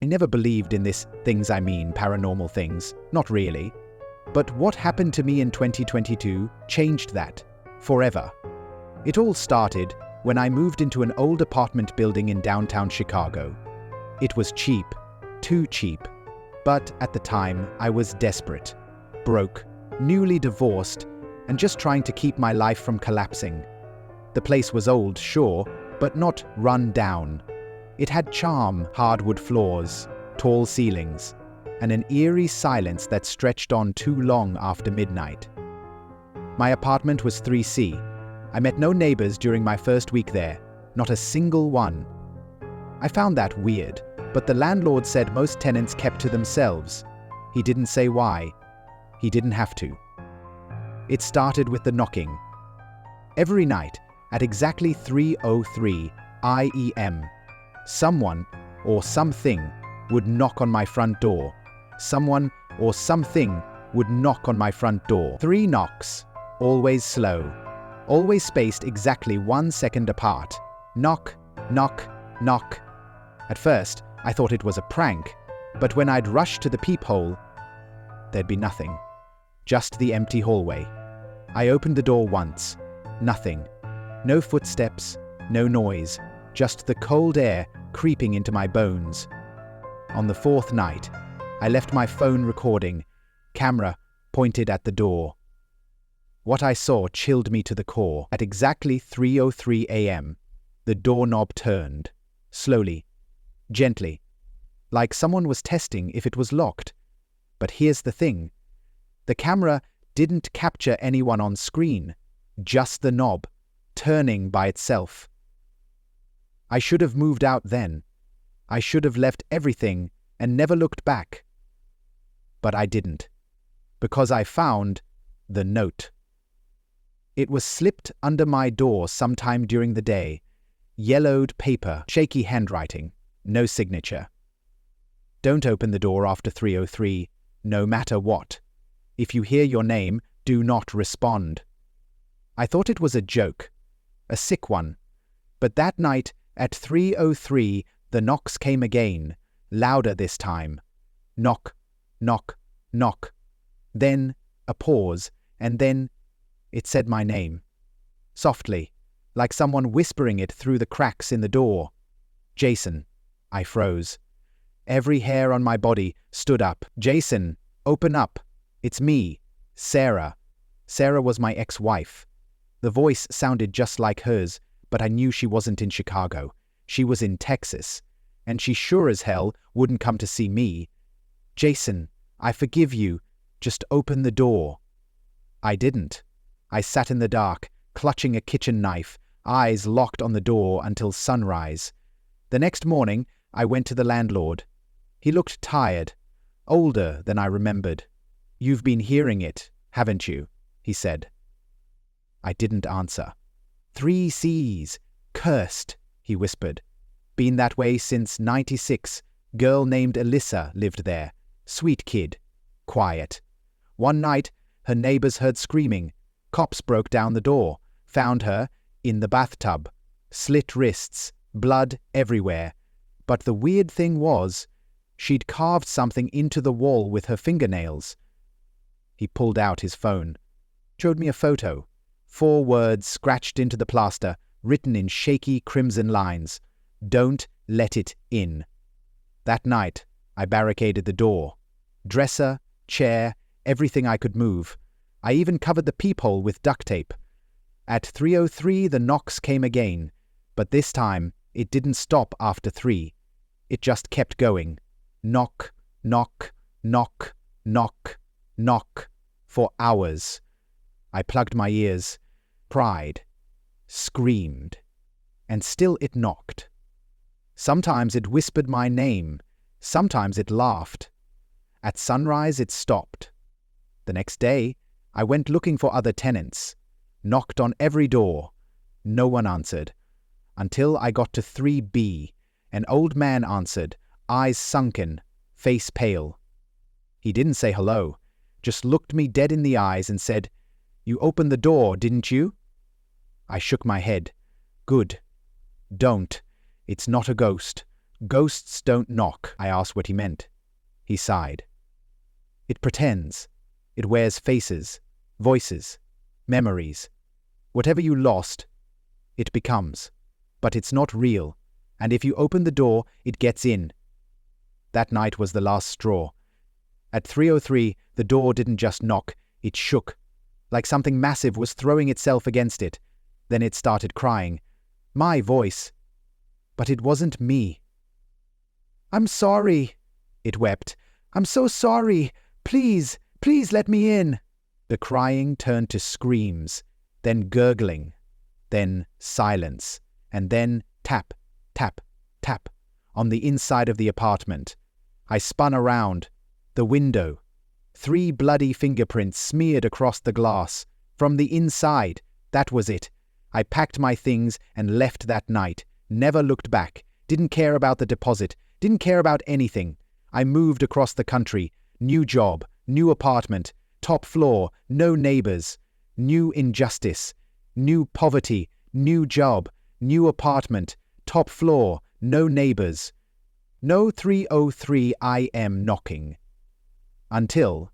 I never believed in this paranormal things. Not really. But what happened to me in 2022 changed that. Forever. It all started when I moved into an old apartment building in downtown Chicago. It was cheap. Too cheap. But at the time, I was desperate. Broke. Newly divorced. And just trying to keep my life from collapsing. The place was old, sure, but not run down. It had charm, hardwood floors, tall ceilings, and an eerie silence that stretched on too long after midnight. My apartment was 3C. I met no neighbors during my first week there, not a single one. I found that weird, but the landlord said most tenants kept to themselves. He didn't say why. He didn't have to. It started with the knocking. Every night, at exactly 3:03 IEM, someone or something would knock on my front door. Someone or something would knock on my front door. 3 knocks, always slow, always spaced exactly 1 second apart. Knock, knock, knock. At first, I thought it was a prank, but when I'd rush to the peephole, there'd be nothing. Just the empty hallway. I opened the door once. Nothing. No footsteps, no noise, just the cold air creeping into my bones. On the 4th night, I left my phone recording, camera pointed at the door. What I saw chilled me to the core. At exactly 3:03 a.m., the doorknob turned, slowly, gently, like someone was testing if it was locked. But here's the thing. The camera didn't capture anyone on screen, just the knob, turning by itself. I should have moved out then. I should have left everything and never looked back. But I didn't, because I found the note. It was slipped under my door sometime during the day. Yellowed paper, shaky handwriting, no signature. Don't open the door after 3:03, no matter what. If you hear your name, do not respond. I thought it was a joke, a sick one. But that night, at 3:03, the knocks came again, louder this time. Knock, knock, knock. Then a pause, and then it said my name. Softly, like someone whispering it through the cracks in the door. Jason. I froze. Every hair on my body stood up. Jason, open up. It's me, Sarah. Sarah was my ex-wife. The voice sounded just like hers, but I knew she wasn't in Chicago. She was in Texas, and she sure as hell wouldn't come to see me. Jason, I forgive you. Just open the door. I didn't. I sat in the dark, clutching a kitchen knife, eyes locked on the door until sunrise. The next morning, I went to the landlord. He looked tired, older than I remembered. You've been hearing it, haven't you? He said. I didn't answer. 3 C's. Cursed, he whispered. Been that way since '96. Girl named Alyssa lived there. Sweet kid. Quiet. One night, her neighbors heard screaming. Cops broke down the door, found her in the bathtub. Slit wrists, blood everywhere. But the weird thing was, she'd carved something into the wall with her fingernails. He pulled out his phone. Showed me a photo. 4 words scratched into the plaster, written in shaky crimson lines. Don't let it in. That night, I barricaded the door. Dresser, chair, everything I could move. I even covered the peephole with duct tape. At 3:03, the knocks came again, but this time, it didn't stop after 3. It just kept going. Knock, knock, knock, knock, knock, for hours. I plugged my ears, cried, screamed, and still it knocked. Sometimes it whispered my name, sometimes it laughed. At sunrise it stopped. The next day, I went looking for other tenants, knocked on every door. No one answered, until I got to 3B. An old man answered, eyes sunken, face pale. He didn't say hello, just looked me dead in the eyes and said, "You opened the door, didn't you?" I shook my head. Good. Don't. It's not a ghost. "Ghosts don't knock." I asked what he meant. He sighed. "It pretends. It wears faces, voices, memories. Whatever you lost, it becomes. But it's not real, and if you open the door, it gets in." That night was the last straw. At 3:03, the door didn't just knock, it shook, like something massive was throwing itself against it. Then it started crying. My voice. But it wasn't me. "I'm sorry," it wept. "I'm so sorry. Please, please let me in." The crying turned to screams, then gurgling, then silence, and then tap, tap, tap on the inside of the apartment. I spun around. The window. 3 bloody fingerprints smeared across the glass. From the inside. That was it. I packed my things and left that night. Never looked back. Didn't care about the deposit. Didn't care about anything. I moved across the country. New job. New apartment. Top floor. No neighbors. New injustice. New poverty. New job. New apartment. Top floor. No neighbors. No 3:03 AM knocking. Until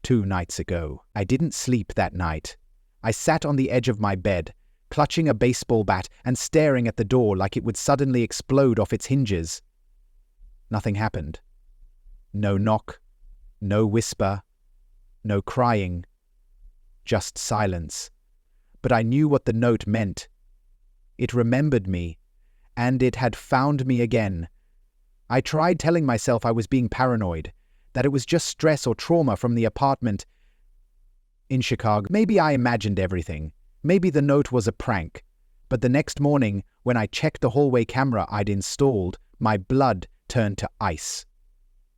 2 nights ago. I didn't sleep that night. I sat on the edge of my bed, clutching a baseball bat and staring at the door like it would suddenly explode off its hinges. Nothing happened. No knock, no whisper, no crying, just silence. But I knew what the note meant. It remembered me, and it had found me again. I tried telling myself I was being paranoid, that it was just stress or trauma from the apartment in Chicago. Maybe I imagined everything. Maybe the note was a prank. But the next morning, when I checked the hallway camera I'd installed, my blood turned to ice.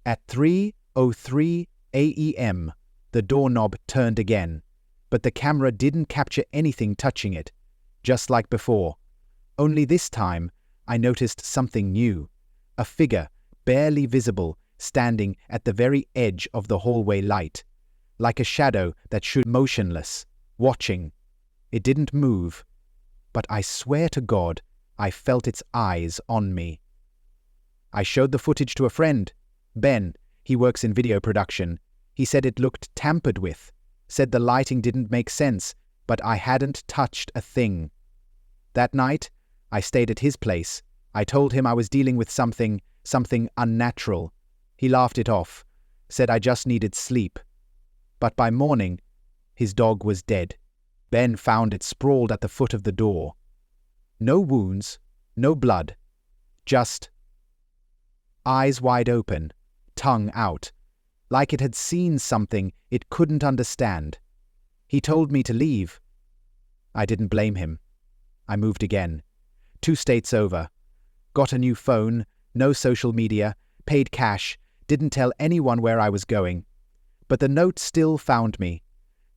At 3:03 AM, the doorknob turned again, but the camera didn't capture anything touching it, just like before. Only this time, I noticed something new. A figure, barely visible, standing at the very edge of the hallway light, like a shadow that stood motionless, watching. It didn't move, but I swear to God, I felt its eyes on me. I showed the footage to a friend, Ben. He works in video production. He said it looked tampered with, said the lighting didn't make sense, but I hadn't touched a thing. That night, I stayed at his place. I told him I was dealing with something unnatural. He laughed it off, said I just needed sleep. But by morning, his dog was dead. Ben found it sprawled at the foot of the door. No wounds, no blood, just eyes wide open, tongue out, like it had seen something it couldn't understand. He told me to leave. I didn't blame him. I moved again. 2 states over. Got a new phone, no social media, paid cash, didn't tell anyone where I was going. But the note still found me.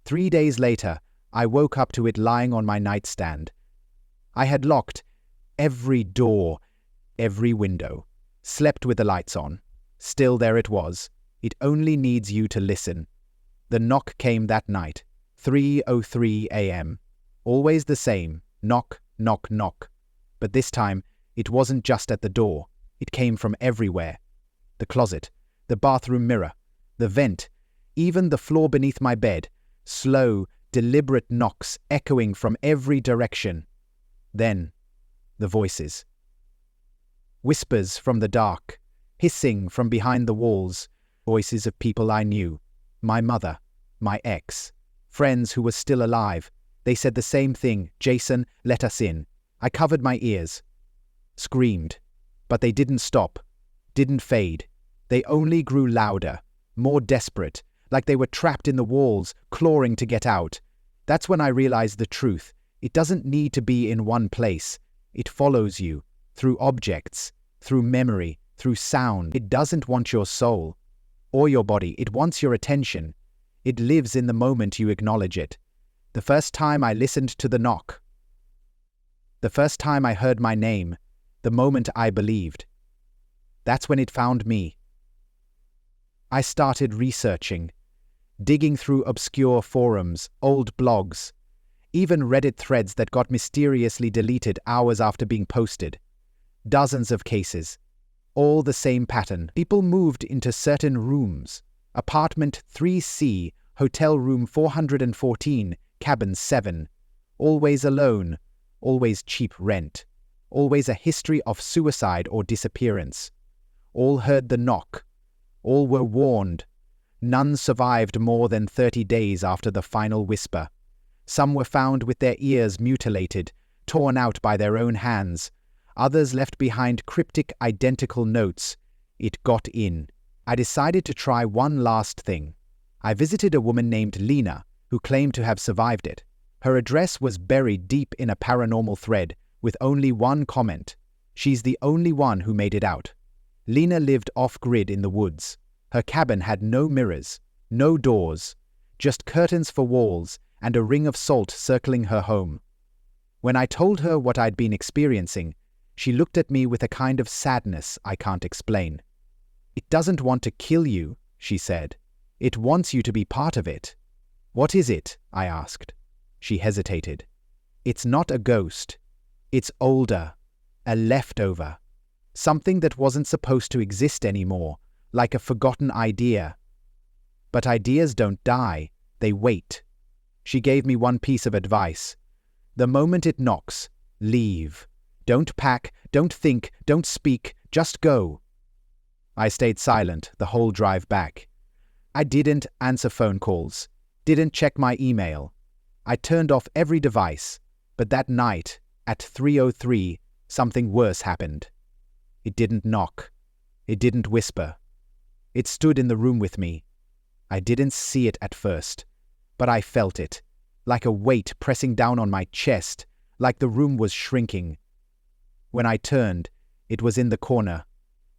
3 days later, I woke up to it lying on my nightstand. I had locked every door, every window, slept with the lights on. Still there it was. It only needs you to listen. The knock came that night, 3:03 AM. Always the same, knock, knock, knock. But this time, it wasn't just at the door. It came from everywhere. The closet, the bathroom mirror, the vent, even the floor beneath my bed. Slow, deliberate knocks echoing from every direction. Then, the voices. Whispers from the dark, hissing from behind the walls. Voices of people I knew. My mother, my ex, friends who were still alive. They said the same thing. "Jason, let us in." I covered my ears. Screamed. But they didn't stop. Didn't fade. They only grew louder, more desperate, like they were trapped in the walls, clawing to get out. That's when I realized the truth. It doesn't need to be in one place. It follows you, through objects, through memory, through sound. It doesn't want your soul or your body. It wants your attention. It lives in the moment you acknowledge it. The first time I listened to the knock. The first time I heard my name. The moment I believed. That's when it found me. I started researching, digging through obscure forums, old blogs, even Reddit threads that got mysteriously deleted hours after being posted. Dozens of cases, All the same pattern. People moved into certain rooms. Apartment 3C, hotel room 414, cabin 7. Always alone, always cheap rent. Always a history of suicide or disappearance. All heard the knock. All were warned. None survived more than 30 days after the final whisper. Some were found with their ears mutilated, torn out by their own hands. Others left behind cryptic identical notes. It got in. I decided to try one last thing. I visited a woman named Lena, who claimed to have survived it. Her address was buried deep in a paranormal thread, with only one comment. She's the only one who made it out. Lena lived off-grid in the woods. Her cabin had no mirrors, no doors, just curtains for walls and a ring of salt circling her home. When I told her what I'd been experiencing, she looked at me with a kind of sadness I can't explain. "It doesn't want to kill you," she said. "It wants you to be part of it." "What is it?" I asked. She hesitated. "It's not a ghost. It's older, a leftover. Something that wasn't supposed to exist anymore, like a forgotten idea. But ideas don't die, they wait." She gave me one piece of advice. "The moment it knocks, leave. Don't pack, don't think, don't speak, just go." I stayed silent the whole drive back. I didn't answer phone calls, didn't check my email. I turned off every device, but that night, at 3:03, something worse happened. It didn't knock. It didn't whisper. It stood in the room with me. I didn't see it at first, but I felt it, like a weight pressing down on my chest, like the room was shrinking. When I turned, it was in the corner,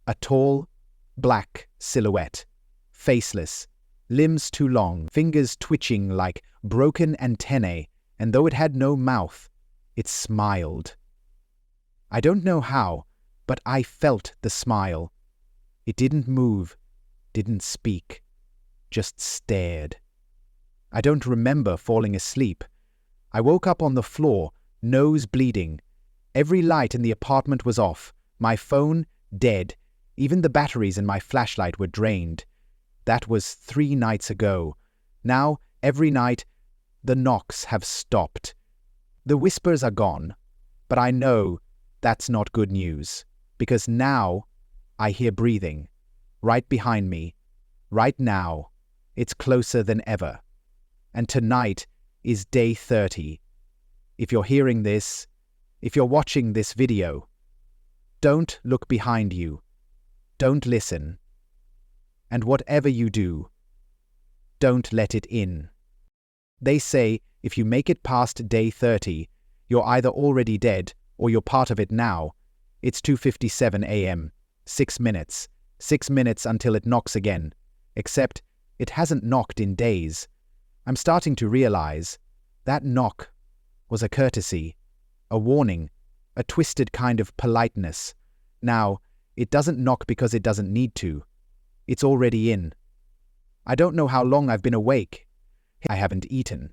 a tall, black silhouette, faceless, limbs too long, fingers twitching like broken antennae, and though it had no mouth, it smiled. I don't know how, but I felt the smile. It didn't move, didn't speak, just stared. I don't remember falling asleep. I woke up on the floor, nose bleeding. Every light in the apartment was off, my phone dead, even the batteries in my flashlight were drained. That was 3 nights ago. Now, every night, the knocks have stopped. The whispers are gone, but I know that's not good news, because now I hear breathing, right behind me, right now. It's closer than ever. And tonight is day 30. If you're hearing this, if you're watching this video, don't look behind you. Don't listen. And whatever you do, don't let it in. They say if you make it past day 30, you're either already dead or you're part of it now. It's 2:57 a.m., 6 minutes. 6 minutes until it knocks again. Except it hasn't knocked in days. I'm starting to realize that knock was a courtesy, a warning, a twisted kind of politeness. Now, it doesn't knock because it doesn't need to. It's already in. I don't know how long I've been awake. I haven't eaten,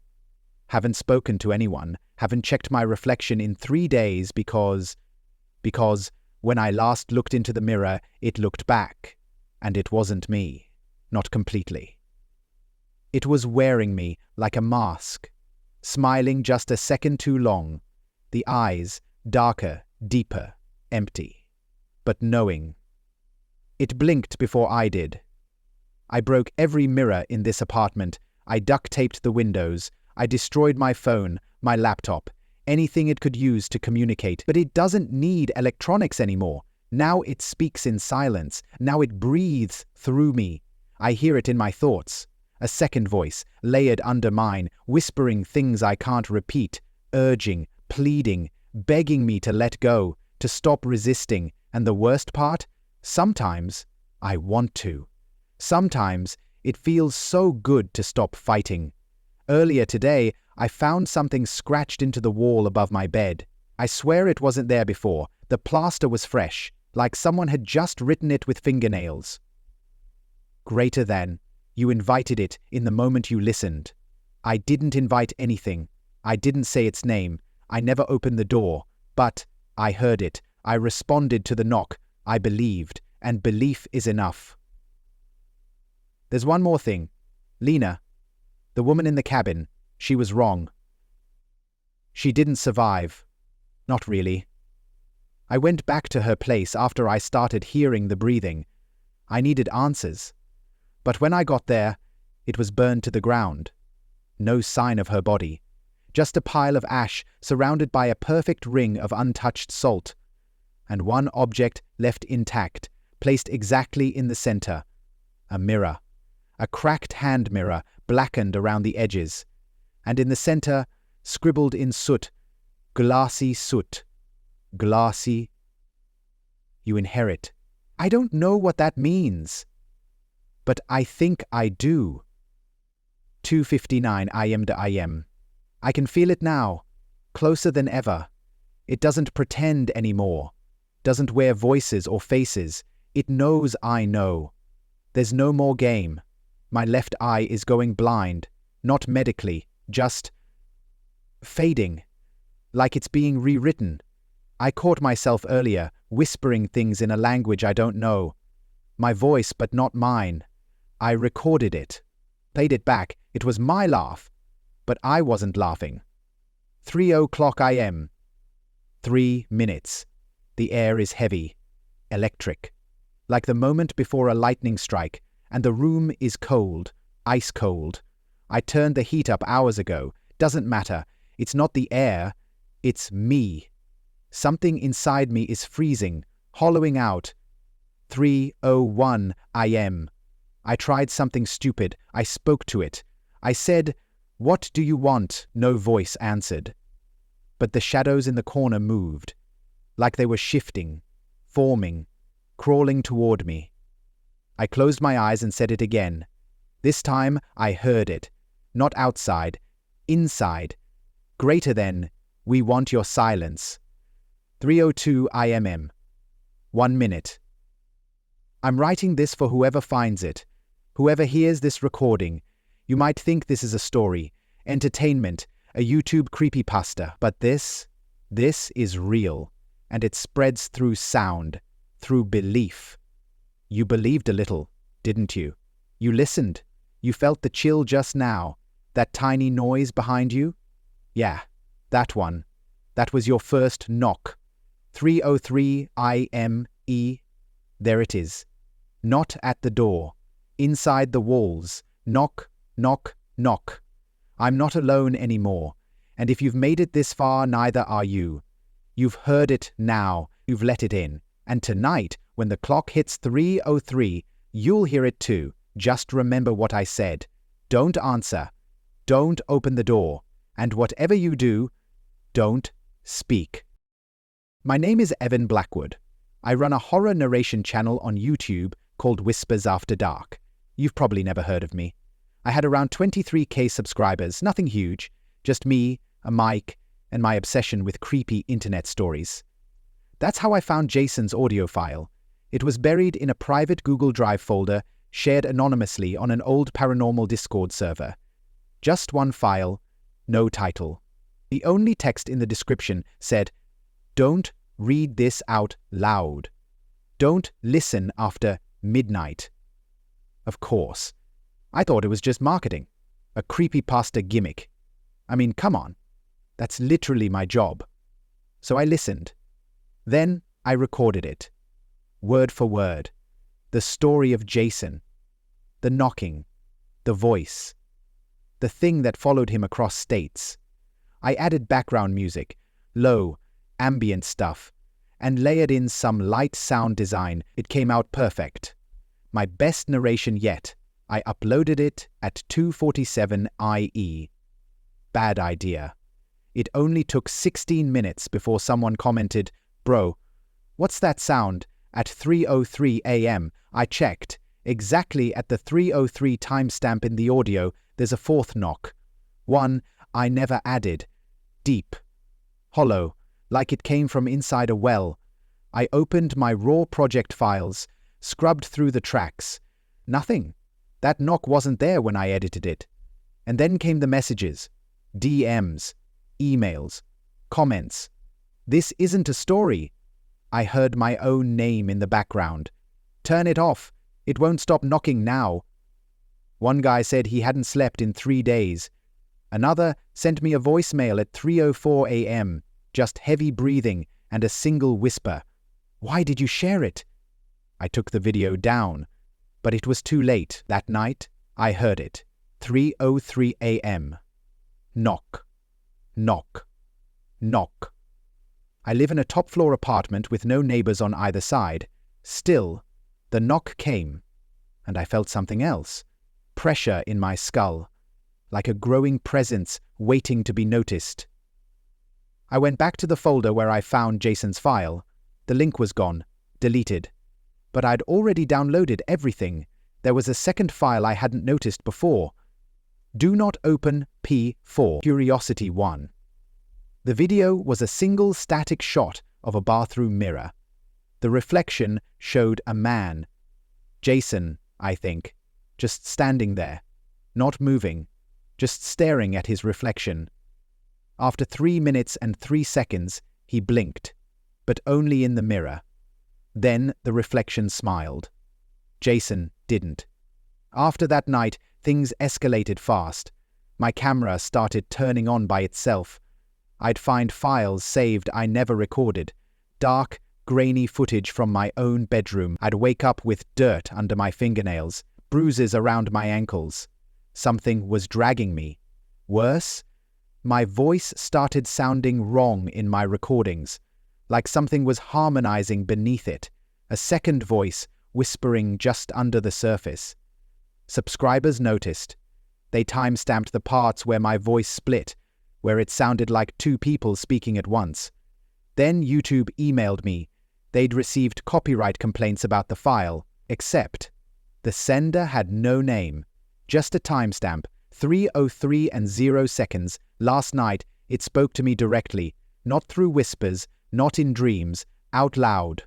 haven't spoken to anyone, haven't checked my reflection in 3 days because when I last looked into the mirror, it looked back, and it wasn't me, not completely. It was wearing me like a mask, smiling just a second too long, the eyes darker, deeper, empty, but knowing. It blinked before I did. I broke every mirror in this apartment. I duct-taped the windows. I destroyed my phone, my laptop, anything it could use to communicate. But it doesn't need electronics anymore. Now it speaks in silence. Now it breathes through me. I hear it in my thoughts. A second voice, layered under mine, whispering things I can't repeat, urging, pleading, begging me to let go, to stop resisting. And the worst part? Sometimes I want to. Sometimes it feels so good to stop fighting. Earlier today, I found something scratched into the wall above my bed. I swear it wasn't there before. The plaster was fresh, like someone had just written it with fingernails. Greater than. You invited it in the moment you listened. I didn't invite anything. I didn't say its name. I never opened the door. But I heard it. I responded to the knock. I believed. and belief is enough. There's one more thing. Lena, the woman in the cabin, she was wrong. She didn't survive. Not really. I went back to her place after I started hearing the breathing. I needed answers. But when I got there, it was burned to the ground. No sign of her body. Just a pile of ash surrounded by a perfect ring of untouched salt. And one object left intact, placed exactly in the center. A mirror. A cracked hand mirror, blackened around the edges. And in the center, scribbled in soot, glassy soot. Glassy. You inherit. I don't know what that means. But I think I do. 2:59 AM. I can feel it now, closer than ever. It doesn't pretend anymore, doesn't wear voices or faces. It knows I know. There's no more game. My left eye is going blind, not medically, just fading, like it's being rewritten. I caught myself earlier, whispering things in a language I don't know. My voice, but not mine. I recorded it, played it back. It was my laugh, but I wasn't laughing. 3:00 AM. 3 minutes. The air is heavy, electric, like the moment before a lightning strike, and the room is cold, ice cold. I turned the heat up hours ago. Doesn't matter. It's not the air, it's me. Something inside me is freezing, hollowing out. 3:01 AM. I tried something stupid. I spoke to it. I said, "What do you want?" No voice answered. But the shadows in the corner moved, like they were shifting, forming, crawling toward me. I closed my eyes and said it again. This time I heard it. Not outside, inside. Greater than, "We want your silence." 3:02 AM. 1 minute. I'm writing this for whoever finds it. Whoever hears this recording. You might think this is a story, entertainment, a YouTube creepypasta, but this is real, and it spreads through sound, through belief. You believed a little, didn't you? You listened. You felt the chill just now, that tiny noise behind you? Yeah, that one. That was your first knock. 3:03 AM. There it is. Not at the door. Inside the walls. Knock, knock, knock. I'm not alone anymore. And if you've made it this far, neither are you. You've heard it now. You've let it in. And tonight, when the clock hits 3:03, you'll hear it too. Just remember what I said. Don't answer. Don't open the door. And whatever you do, don't speak. My name is Evan Blackwood. I run a horror narration channel on YouTube called Whispers After Dark. You've probably never heard of me. I had around 23K subscribers, nothing huge, just me, a mic, and my obsession with creepy internet stories. That's how I found Jason's audio file. It was buried in a private Google Drive folder shared anonymously on an old paranormal Discord server. Just one file, no title. The only text in the description said, "Don't read this out loud. Don't listen after midnight." Of course. I thought it was just marketing. A creepypasta gimmick. I mean, come on. That's literally my job. So I listened. Then I recorded it. Word for word. The story of Jason. The knocking. The voice. The thing that followed him across states. I added background music, low, ambient stuff, and layered in some light sound design. It came out perfect. My best narration yet. I uploaded it at 2:47 IE. Bad idea. It only took 16 minutes before someone commented, "Bro, what's that sound?" At 3:03 AM, I checked. Exactly at the 3:03 timestamp in the audio, there's a fourth knock. One I never added. Deep. Hollow, like it came from inside a well. I opened my raw project files, scrubbed through the tracks. Nothing. That knock wasn't there when I edited it. And then came the messages. DMs. Emails. Comments. This isn't a story. I heard my own name in the background. "Turn it off. It won't stop knocking now." One guy said he hadn't slept in 3 days. Another sent me a voicemail at 3:04 a.m., just heavy breathing and a single whisper. "Why did you share it?" I took the video down, but it was too late. That night, I heard it. 3:03 a.m. Knock. Knock. Knock. I live in a top-floor apartment with no neighbors on either side. Still, the knock came, and I felt something else. Pressure in my skull, like a growing presence waiting to be noticed. I went back to the folder where I found Jason's file. The link was gone, deleted. But I'd already downloaded everything. There was a second file I hadn't noticed before. Do not open P4 Curiosity 1. The video was a single static shot of a bathroom mirror. The reflection showed a man. Jason, I think, just standing there, not moving, just staring at his reflection. After 3 minutes and 3 seconds, he blinked, but only in the mirror. Then the reflection smiled. Jason didn't. After that night, things escalated fast. My camera started turning on by itself. I'd find files saved I never recorded. Dark, grainy footage from my own bedroom. I'd wake up with dirt under my fingernails, bruises around my ankles. Something was dragging me. Worse, my voice started sounding wrong in my recordings, like something was harmonizing beneath it, a second voice whispering just under the surface. Subscribers noticed. They time-stamped the parts where my voice split, where it sounded like 2 people speaking at once. Then YouTube emailed me. They'd received copyright complaints about the file, except the sender had no name, just a timestamp, 3:03 and 0 seconds. Last night, it spoke to me directly, not through whispers, not in dreams, out loud.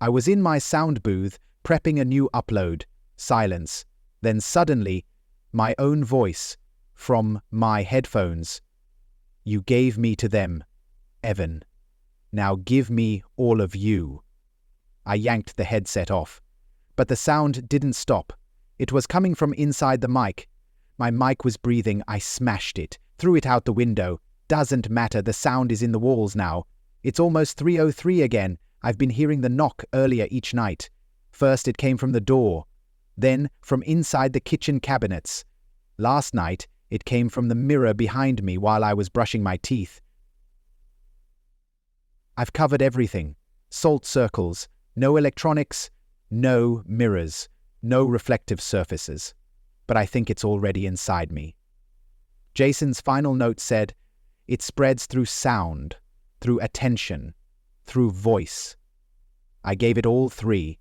I was in my sound booth, prepping a new upload. Silence. Then suddenly, my own voice, from my headphones. "You gave me to them, Evan. Now give me all of you." I yanked the headset off. But the sound didn't stop. It was coming from inside the mic. My mic was breathing. I smashed it, threw it out the window. Doesn't matter, the sound is in the walls now. It's almost 3:03 again. I've been hearing the knock earlier each night. First it came from the door, then from inside the kitchen cabinets. Last night it came from the mirror behind me while I was brushing my teeth. I've covered everything. Salt circles, no electronics, no mirrors, no reflective surfaces. But I think it's already inside me. Jason's final note said, "It spreads through sound, through attention, through voice." I gave it all 3.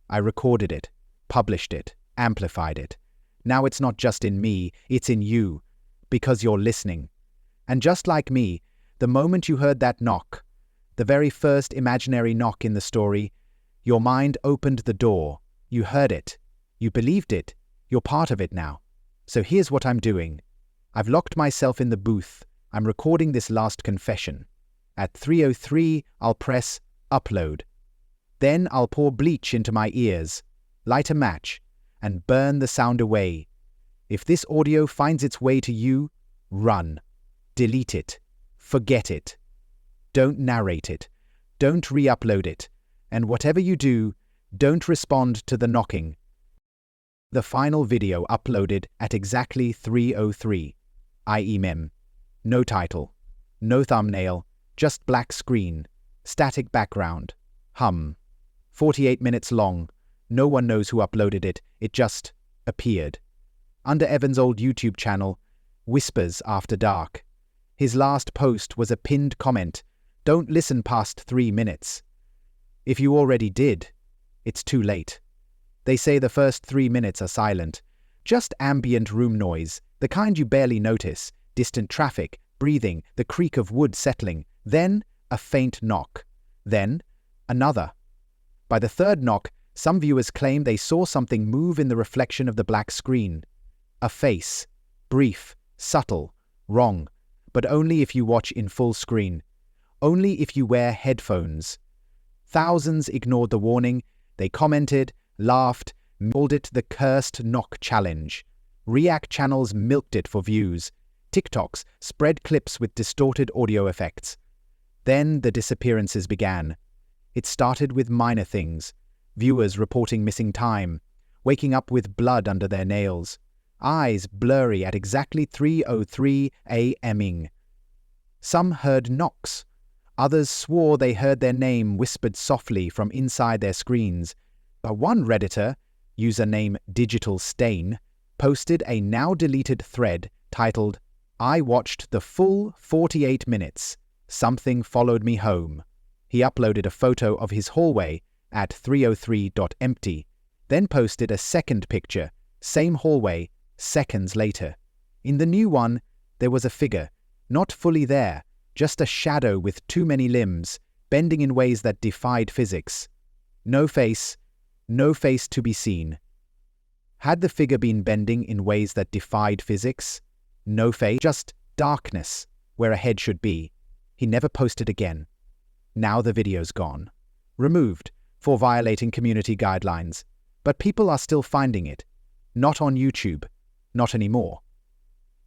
I recorded it, published it, amplified it. Now it's not just in me, it's in you, because you're listening. And just like me, the moment you heard that knock, the very first imaginary knock in the story, your mind opened the door. You heard it. You believed it. You're part of it now. So here's what I'm doing. I've locked myself in the booth. I'm recording this last confession. At 3:03, I'll press upload. Then I'll pour bleach into my ears, light a match, and burn the sound away. If this audio finds its way to you, run. Delete it. Forget it. Don't narrate it. Don't re-upload it. And whatever you do, don't respond to the knocking. The final video uploaded at exactly 3:03. IEMEM. No title. No thumbnail. Just black screen. Static background. Hum. 48 minutes long. No one knows who uploaded it. It just appeared. Under Evan's old YouTube channel, Whispers After Dark. His last post was a pinned comment. Don't listen past 3 minutes. If you already did, it's too late. They say the first 3 minutes are silent. Just ambient room noise, the kind you barely notice, distant traffic, breathing, the creak of wood settling, then a faint knock. Then another. By the third knock, some viewers claim they saw something move in the reflection of the black screen. A face. Brief, subtle, wrong, but only if you watch in full screen. Only if you wear headphones. Thousands ignored the warning. They commented, laughed, called it the cursed knock challenge. React channels milked it for views. TikToks spread clips with distorted audio effects. Then the disappearances began. It started with minor things. Viewers reporting missing time, waking up with blood under their nails, eyes blurry at exactly 3:03 a.m. Some heard knocks. Others swore they heard their name whispered softly from inside their screens. But one Redditor, username Digital Stain, posted a now-deleted thread titled, "I watched the full 48 minutes. Something followed me home." He uploaded a photo of his hallway at 3:03.empty, then posted a second picture, same hallway, seconds later. In the new one, there was a figure, not fully there, just a shadow with too many limbs, bending in ways that defied physics. No face to be seen. Had the figure been bending in ways that defied physics? No face, just darkness, where a head should be. He never posted again. Now the video's gone. Removed, for violating community guidelines. But people are still finding it. Not on YouTube. Not anymore.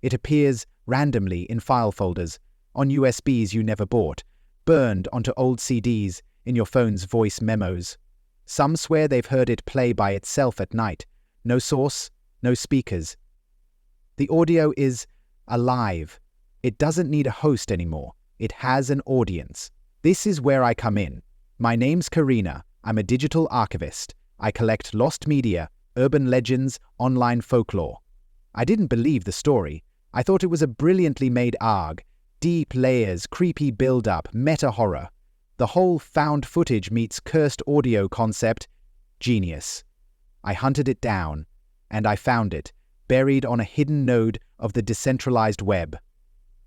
It appears randomly in file folders, on USBs you never bought, burned onto old CDs, in your phone's voice memos. Some swear they've heard it play by itself at night. No source, no speakers. The audio is alive. It doesn't need a host anymore. It has an audience. This is where I come in. My name's Karina. I'm a digital archivist. I collect lost media, urban legends, online folklore. I didn't believe the story. I thought it was a brilliantly made ARG. Deep layers, creepy build-up, meta-horror. The whole found footage meets cursed audio concept. Genius. I hunted it down, and I found it, buried on a hidden node of the decentralized web.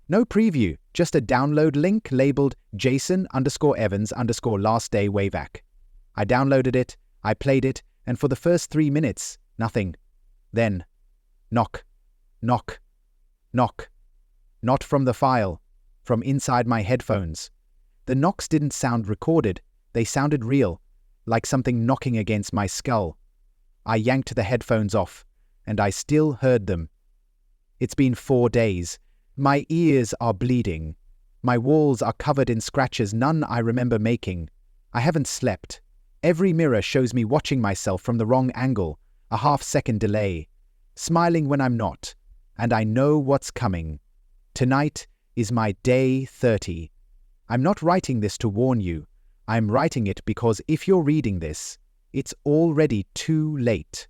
No preview, just a download link labeled Jason_Evans_last day Wavac. I downloaded it, I played it, and for the first 3 minutes, nothing. Then, knock, knock, knock. Not from the file, from inside my headphones. The knocks didn't sound recorded, they sounded real, like something knocking against my skull. I yanked the headphones off, and I still heard them. It's been 4 days. My ears are bleeding. My walls are covered in scratches, none I remember making. I haven't slept. Every mirror shows me watching myself from the wrong angle, a half-second delay, smiling when I'm not, and I know what's coming. Tonight is my day 30. I'm not writing this to warn you. I'm writing it because if you're reading this, it's already too late.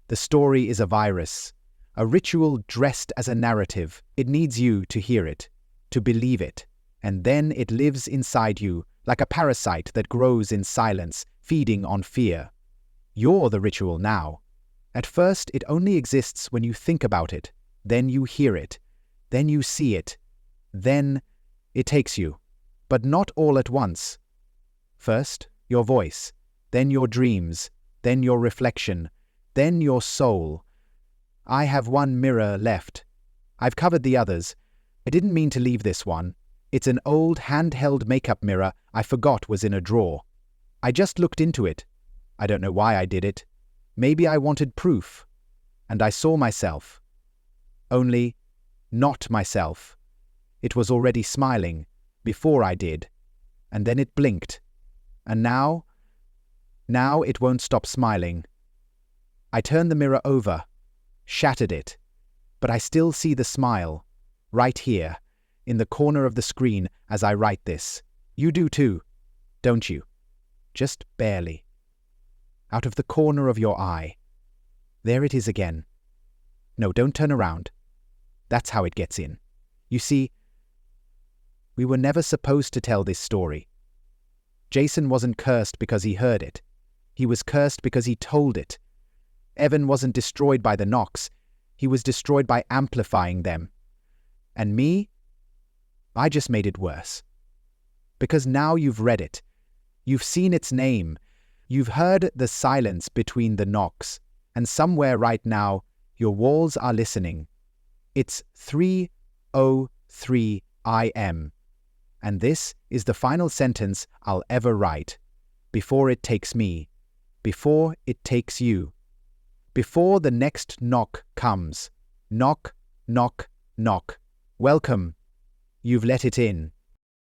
The story is a virus, a ritual dressed as a narrative. It needs you to hear it, to believe it, and then it lives inside you like a parasite that grows in silence, feeding on fear. You're the ritual now. At first, it only exists when you think about it, then you hear it, then you see it, then it takes you, but not all at once. First, your voice, then your dreams, then your reflection, then your soul. I have one mirror left. I've covered the others. I didn't mean to leave this one. It's an old handheld makeup mirror I forgot was in a drawer. I just looked into it. I don't know why I did it. Maybe I wanted proof. And I saw myself. Only, not myself. It was already smiling, before I did. And then it blinked. And now it won't stop smiling. I turned the mirror over, shattered it, but I still see the smile, right here, in the corner of the screen as I write this. You do too, don't you? Just barely. Out of the corner of your eye. There it is again. No, don't turn around. That's how it gets in. You see, we were never supposed to tell this story. Jason wasn't cursed because he heard it. He was cursed because he told it. Evan wasn't destroyed by the knocks. He was destroyed by amplifying them. And me? I just made it worse. Because now you've read it. You've seen its name. You've heard the silence between the knocks. And somewhere right now, your walls are listening. It's 3:03 AM. And this is the final sentence I'll ever write, before it takes me. before it takes you. Before the next knock comes. Knock, knock, knock. Welcome. You've let it in.